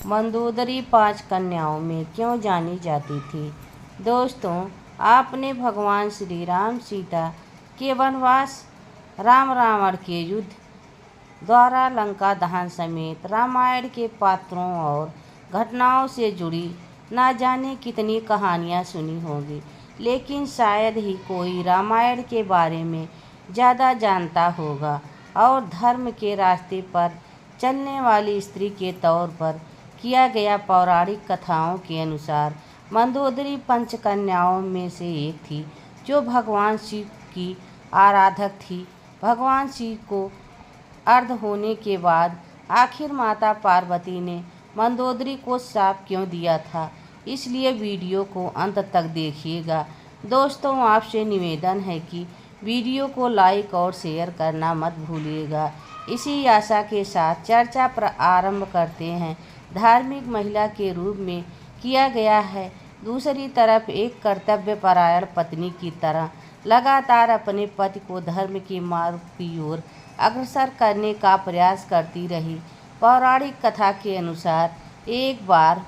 मंदोदरी 5 कन्याओं में क्यों जानी जाती थी? दोस्तों, आपने भगवान श्री राम सीता के वनवास, राम रावण के युद्ध, द्वारा लंका दहन समेत रामायण के पात्रों और घटनाओं से जुड़ी ना जाने कितनी कहानियाँ सुनी होंगी, लेकिन शायद ही कोई रामायण के बारे में ज़्यादा जानता होगा। और धर्म के रास्ते पर चलने वाली स्त्री के तौर पर किया गया पौराणिक कथाओं के अनुसार मंदोदरी पंचकन्याओं में से एक थी, जो भगवान शिव की आराधक थी। भगवान शिव को अर्ध होने के बाद आखिर माता पार्वती ने मंदोदरी को श्राप क्यों दिया था, इसलिए वीडियो को अंत तक देखिएगा। दोस्तों, आपसे निवेदन है कि वीडियो को लाइक और शेयर करना मत भूलिएगा। इसी आशा के साथ चर्चा आरंभ करते हैं। धार्मिक महिला के रूप में किया गया है, दूसरी तरफ एक कर्तव्यपरायण पत्नी की तरह लगातार अपने पति को धर्म के मार्ग की ओर अग्रसर करने का प्रयास करती रही। पौराणिक कथा के अनुसार एक बार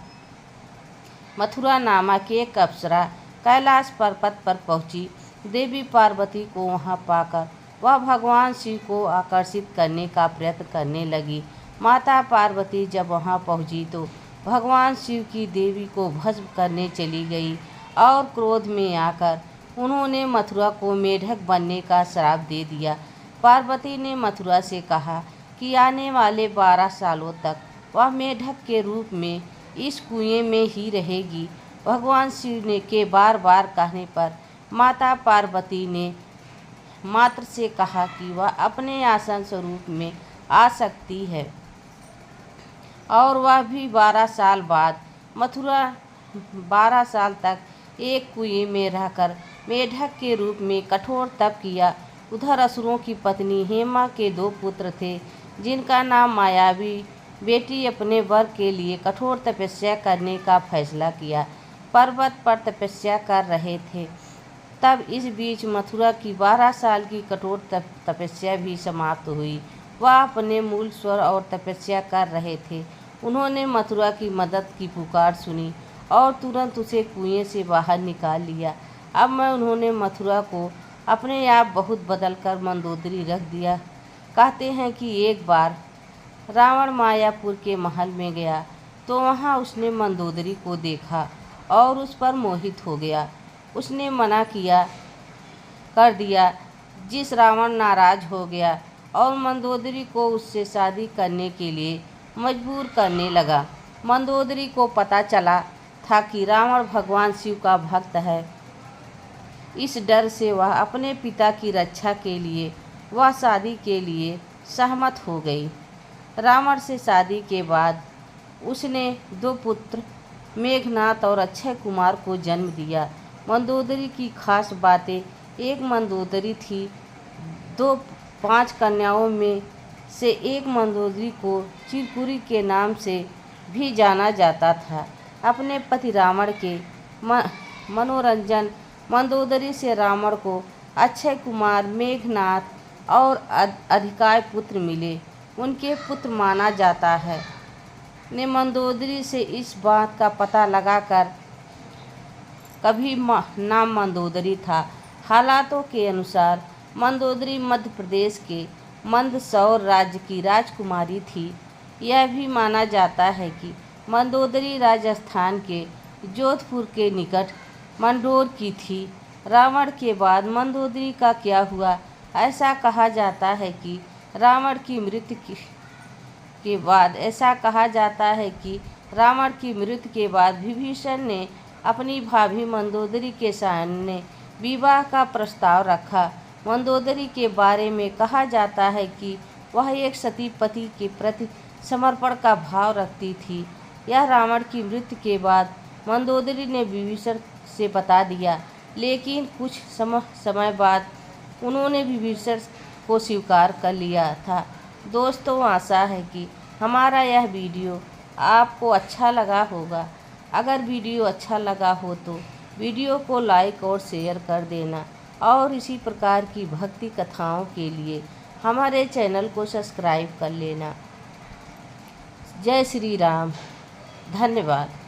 मथुरा नामक एक अप्सरा कैलाश पर्वत पर पहुंची। देवी पार्वती को वहां पाकर वह भगवान शिव को आकर्षित करने का प्रयत्न करने लगी। माता पार्वती जब वहां पहुंची तो भगवान शिव की देवी को भस्म करने चली गई और क्रोध में आकर उन्होंने मथुरा को मेढक बनने का श्राप दे दिया। पार्वती ने मथुरा से कहा कि आने वाले 12 सालों तक वह मेढक के रूप में इस कुएं में ही रहेगी। भगवान शिव ने के बार बार कहने पर माता पार्वती ने मात्र से कहा कि वह अपने आसन स्वरूप में आ सकती है, और वह भी 12 साल बाद मथुरा 12 साल तक एक कुएं में रहकर मेढक के रूप में कठोर तप किया। उधर असुरों की पत्नी हेमा के 2 पुत्र थे, जिनका नाम मायावी बेटी अपने वर के लिए कठोर तपस्या करने का फैसला किया। पर्वत पर तपस्या कर रहे थे। तब इस बीच मथुरा की 12 साल की कठोर तपस्या भी समाप्त हुई। वह अपने मूल स्वर और तपस्या कर रहे थे। उन्होंने मथुरा की मदद की पुकार सुनी और तुरंत उसे कुएं से बाहर निकाल लिया। अब मैं उन्होंने मथुरा को अपने आप बहुत बदल कर मंदोदरी रख दिया। कहते हैं कि एक बार रावण मायापुर के महल में गया तो वहाँ उसने मंदोदरी को देखा और उस पर मोहित हो गया। उसने मना कर दिया, जिस रावण नाराज हो गया और मंदोदरी को उससे शादी करने के लिए मजबूर करने लगा। मंदोदरी को पता चला था कि रावण भगवान शिव का भक्त है। इस डर से वह अपने पिता की रक्षा के लिए वह शादी के लिए सहमत हो गई। रावण से शादी के बाद उसने 2 पुत्र मेघनाथ और अक्षय कुमार को जन्म दिया। मंदोदरी की खास बातें: एक मंदोदरी थी। 5 कन्याओं में से एक मंदोदरी को चिरकुरी के नाम से भी जाना जाता था। अपने पति रावण के मनोरंजन मंदोदरी से रावण को अक्षय कुमार, मेघनाथ और अधिकाय पुत्र मिले। उनके पुत्र माना जाता है ने मंदोदरी से इस बात का पता लगाकर कभी नाम मंदोदरी था। हालातों के अनुसार मंदोदरी मध्य प्रदेश के मंदसौर राज्य की राजकुमारी थी। यह भी माना जाता है कि मंदोदरी राजस्थान के जोधपुर के निकट मंडोर की थी। रावण के बाद मंदोदरी का क्या हुआ? ऐसा कहा जाता है कि रावण की मृत्यु के बाद विभीषण ने अपनी भाभी मंदोदरी के सामने विवाह का प्रस्ताव रखा। मंदोदरी के बारे में कहा जाता है कि वह एक सती पति के प्रति समर्पण का भाव रखती थी। यह रावण की मृत्यु के बाद मंदोदरी ने विभीषण से बता दिया, लेकिन कुछ समय बाद उन्होंने विभीषण को स्वीकार कर लिया था। दोस्तों, आशा है कि हमारा यह वीडियो आपको अच्छा लगा होगा। अगर वीडियो अच्छा लगा हो तो वीडियो को लाइक और शेयर कर देना, और इसी प्रकार की भक्ति कथाओं के लिए हमारे चैनल को सब्सक्राइब कर लेना। जय श्री राम। धन्यवाद।